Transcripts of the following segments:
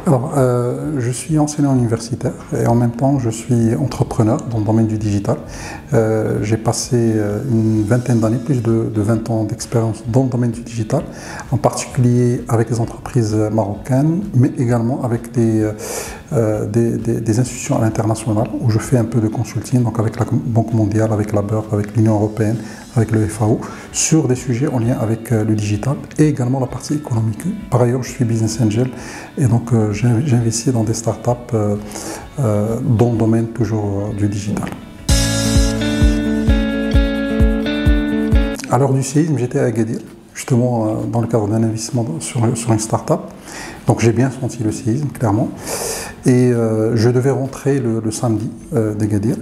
Je suis enseignant universitaire et en même temps, je suis entrepreneur dans le domaine du digital. J'ai passé une vingtaine d'années, plus de 20 ans d'expérience dans le domaine du digital, en particulier avec les entreprises marocaines, mais également avec des institutions à l'international où je fais un peu de consulting, donc avec la Banque mondiale, avec la BERD, avec l'Union européenne, avec le FAO, sur des sujets en lien avec le digital et également la partie économique. Par ailleurs, je suis business angel et donc j'investis dans des startups dans le domaine toujours du digital. À l'heure du séisme, j'étais à Agadir, justement dans le cadre d'un investissement sur une startup. Donc j'ai bien senti le séisme, clairement. Et je devais rentrer le samedi d'Agadir.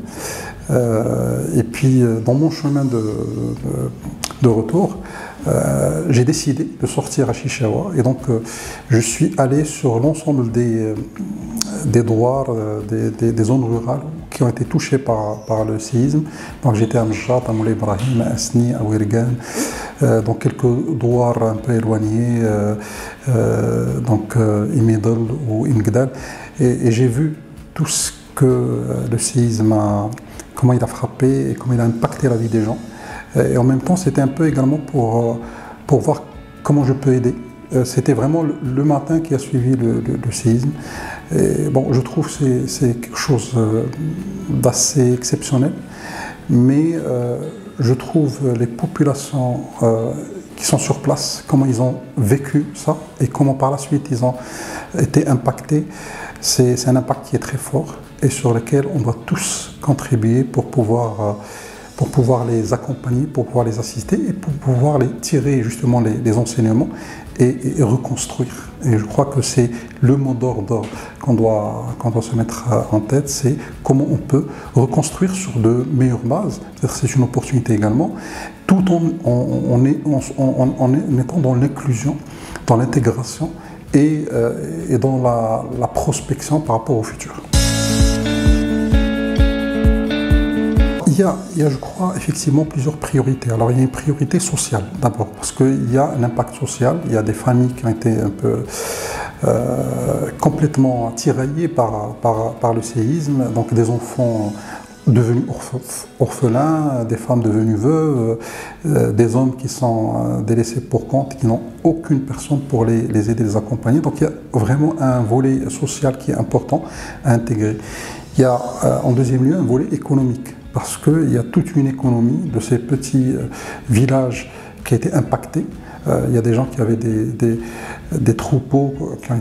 Et puis dans mon chemin de retour, j'ai décidé de sortir à Chichaoua et donc je suis allé sur l'ensemble des douars, des zones rurales qui ont été touchées par le séisme. Donc j'étais à Mjat, à Moulay Ibrahim, à Asni, à Ouirgan, dans quelques douars un peu éloignés, donc Imedel ou Imgdal, et j'ai vu tout ce que le séisme comment il a frappé et comment il a impacté la vie des gens. Et en même temps, c'était un peu également pour voir comment je peux aider. C'était vraiment le matin qui a suivi le séisme. Et bon, je trouve que c'est quelque chose d'assez exceptionnel, mais je trouve les populations qui sont sur place, comment ils ont vécu ça et comment par la suite ils ont été impactés. C'est un impact qui est très fort et sur lequel on doit tous contribuer pour pouvoir les accompagner, pour pouvoir les assister et pour pouvoir les tirer justement les enseignements et reconstruire. Et je crois que c'est le mot d'ordre qu'on doit se mettre en tête, c'est comment on peut reconstruire sur de meilleures bases. C'est une opportunité également, tout en étant dans l'inclusion, dans l'intégration et dans la prospection par rapport au futur. Il y a, je crois, effectivement plusieurs priorités. Alors, il y a une priorité sociale, d'abord, parce qu'il y a un impact social. Il y a des familles qui ont été un peu complètement tiraillées par le séisme, donc des enfants devenus orphelins, des femmes devenues veuves, des hommes qui sont délaissés pour compte, qui n'ont aucune personne pour les aider, les accompagner. Donc, il y a vraiment un volet social qui est important à intégrer. Il y a, en deuxième lieu, un volet économique, parce qu'il y a toute une économie de ces petits villages qui a été impactée. Il y a des gens qui avaient des troupeaux qui ont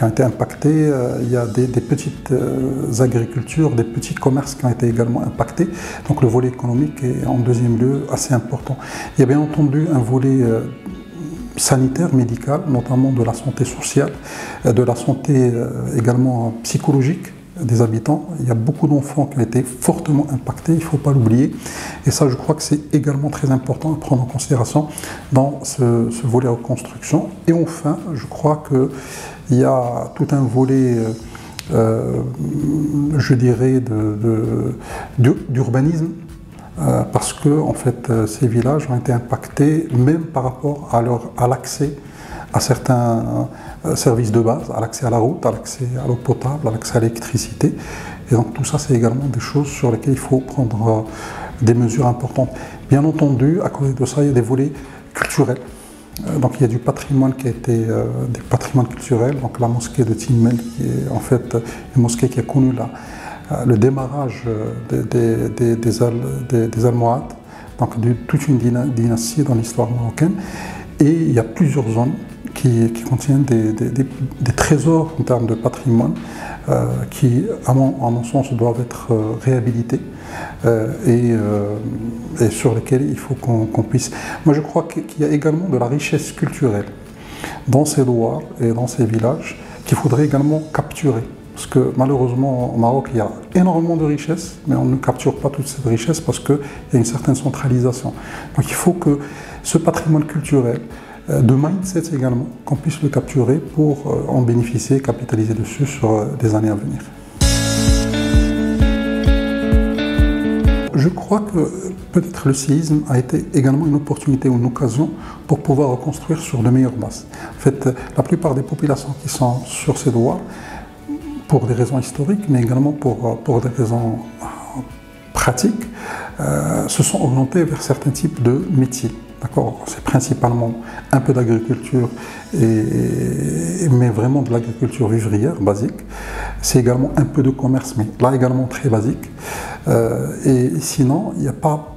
été impactés. Il y a des petites agricultures, des petits commerces qui ont été également impactés. Donc le volet économique est en deuxième lieu assez important. Il y a bien entendu un volet sanitaire, médical, notamment de la santé sociale, de la santé également psychologique des habitants. Il y a beaucoup d'enfants qui ont été fortement impactés, il ne faut pas l'oublier. Et ça, je crois que c'est également très important à prendre en considération dans ce volet reconstruction. Et enfin, je crois qu'il y a tout un volet, je dirais, d'urbanisme, parce que en fait, ces villages ont été impactés même par rapport à l'accès à certains services de base, à l'accès à la route, à l'accès à l'eau potable, à l'accès à l'électricité. Et donc tout ça, c'est également des choses sur lesquelles il faut prendre des mesures importantes. Bien entendu, à côté de ça, il y a des volets culturels. Donc il y a du patrimoine qui a été des patrimoines culturels. Donc la mosquée de Tinmel, qui est en fait une mosquée qui a connu le démarrage des Almohades, donc de toute une dynastie dans l'histoire marocaine. Et il y a plusieurs zones qui contiennent des trésors en termes de patrimoine qui, à mon sens, doivent être réhabilités et sur lesquels il faut qu'on puisse... Moi, je crois qu'il y a également de la richesse culturelle dans ces douars et dans ces villages qu'il faudrait également capturer. Parce que malheureusement, au Maroc, il y a énormément de richesses, mais on ne capture pas toute cette richesse parce qu'il y a une certaine centralisation. Donc il faut que ce patrimoine culturel, de mindset également, qu'on puisse le capturer pour en bénéficier, capitaliser dessus sur les années à venir. Je crois que peut-être le séisme a été également une opportunité ou une occasion pour pouvoir reconstruire sur de meilleures bases. En fait, la plupart des populations qui sont sur ces douars, pour des raisons historiques, mais également pour des raisons pratiques, se sont orientées vers certains types de métiers. C'est principalement un peu d'agriculture, mais vraiment de l'agriculture vivrière basique. C'est également un peu de commerce, mais là également très basique. Et sinon, il n'y a pas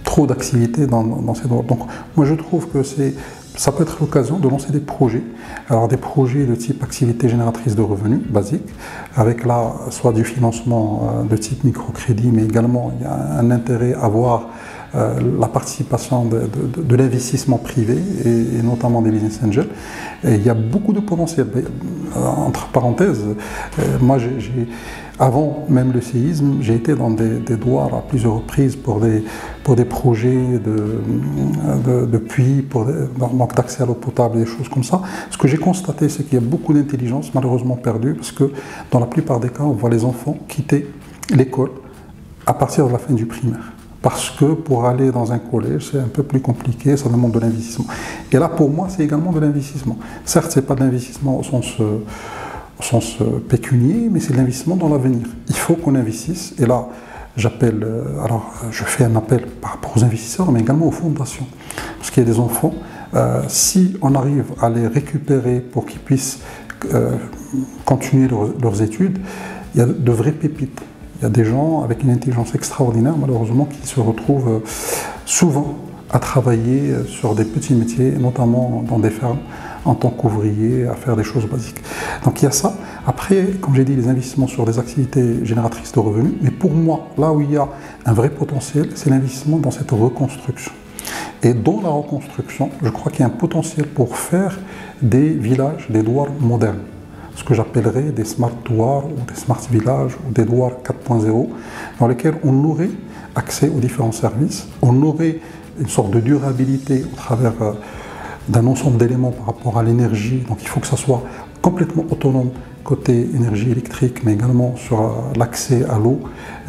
trop d'activité dans ces domaines. Donc moi je trouve que ça peut être l'occasion de lancer des projets. Alors des projets de type activité génératrice de revenus basique, avec là soit du financement de type microcrédit, mais également il y a un intérêt à voir la participation de l'investissement privé et notamment des business angels. Et il y a beaucoup de potentiel. Entre parenthèses, moi avant même le séisme, j'ai été dans des douars à plusieurs reprises pour des projets de puits, donc d'accès à l'eau potable, des choses comme ça. Ce que j'ai constaté, c'est qu'il y a beaucoup d'intelligence malheureusement perdue, parce que dans la plupart des cas, on voit les enfants quitter l'école à partir de la fin du primaire. Parce que pour aller dans un collège, c'est un peu plus compliqué, ça demande de l'investissement. Et là, pour moi, c'est également de l'investissement. Certes, ce n'est pas de l'investissement au sens pécunier, mais c'est de l'investissement dans l'avenir. Il faut qu'on investisse. Et là, je fais un appel par rapport aux investisseurs, mais également aux fondations. Parce qu'il y a des enfants, si on arrive à les récupérer pour qu'ils puissent continuer leurs études, il y a de vraies pépites. Il y a des gens avec une intelligence extraordinaire, malheureusement, qui se retrouvent souvent à travailler sur des petits métiers, notamment dans des fermes, en tant qu'ouvrier, à faire des choses basiques. Donc il y a ça. Après, comme j'ai dit, les investissements sur des activités génératrices de revenus. Mais pour moi, là où il y a un vrai potentiel, c'est l'investissement dans cette reconstruction. Et dans la reconstruction, je crois qu'il y a un potentiel pour faire des villages, des douars modernes. Ce que j'appellerais des smart douars ou des smart villages ou des douars 4.0, dans lesquels on aurait accès aux différents services, on aurait une sorte de durabilité au travers d'un ensemble d'éléments par rapport à l'énergie. Donc il faut que ça soit complètement autonome côté énergie électrique, mais également sur l'accès à l'eau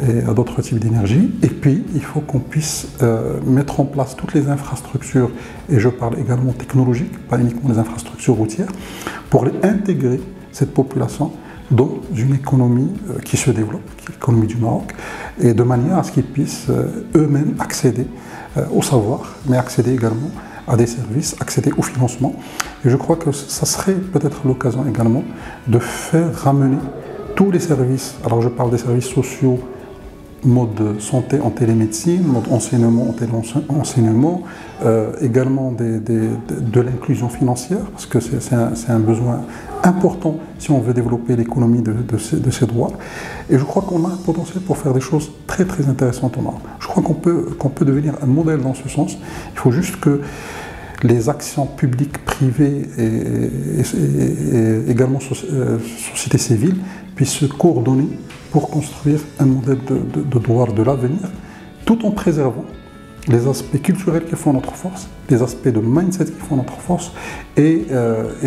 et à d'autres types d'énergie. Et puis il faut qu'on puisse mettre en place toutes les infrastructures, et je parle également technologiques, pas uniquement les infrastructures routières, pour les intégrer cette population dans une économie qui se développe, qui est l'économie du Maroc, et de manière à ce qu'ils puissent eux-mêmes accéder au savoir, mais accéder également à des services, accéder au financement. Et je crois que ça serait peut-être l'occasion également de faire ramener tous les services, alors je parle des services sociaux, mode santé en télémédecine, mode enseignement en téléenseignement, également de l'inclusion financière, parce que c'est un besoin important si on veut développer l'économie de ces droits. Et je crois qu'on a un potentiel pour faire des choses très très intéressantes au Maroc. Je crois qu'on peut devenir un modèle dans ce sens. Il faut juste que les actions publiques, privées et également société civile puissent se coordonner pour construire un modèle de douar de l'avenir, tout en préservant les aspects culturels qui font notre force, les aspects de mindset qui font notre force et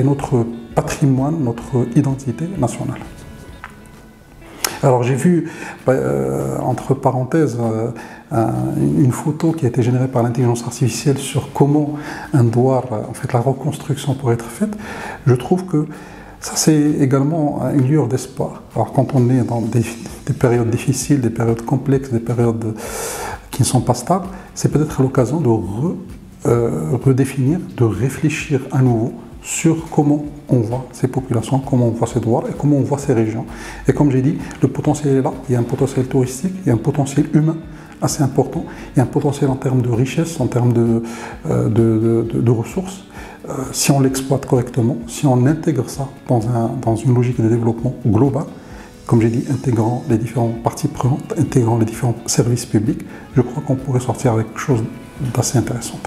notre patrimoine, notre identité nationale. Alors j'ai vu, entre parenthèses, une photo qui a été générée par l'intelligence artificielle sur comment un douar, en fait la reconstruction pourrait être faite. Je trouve que ça c'est également une lueur d'espoir. Alors quand on est dans des périodes difficiles, des périodes complexes, des périodes qui ne sont pas stables, c'est peut-être l'occasion de redéfinir, de réfléchir à nouveau sur comment on voit ces populations, comment on voit ces douars et comment on voit ces régions. Et comme j'ai dit, le potentiel est là, il y a un potentiel touristique, il y a un potentiel humain assez important, il y a un potentiel en termes de richesse, en termes de ressources. Si on l'exploite correctement, si on intègre ça dans une logique de développement global, comme j'ai dit, intégrant les différentes parties prenantes, intégrant les différents services publics, je crois qu'on pourrait sortir avec quelque chose d'assez intéressant.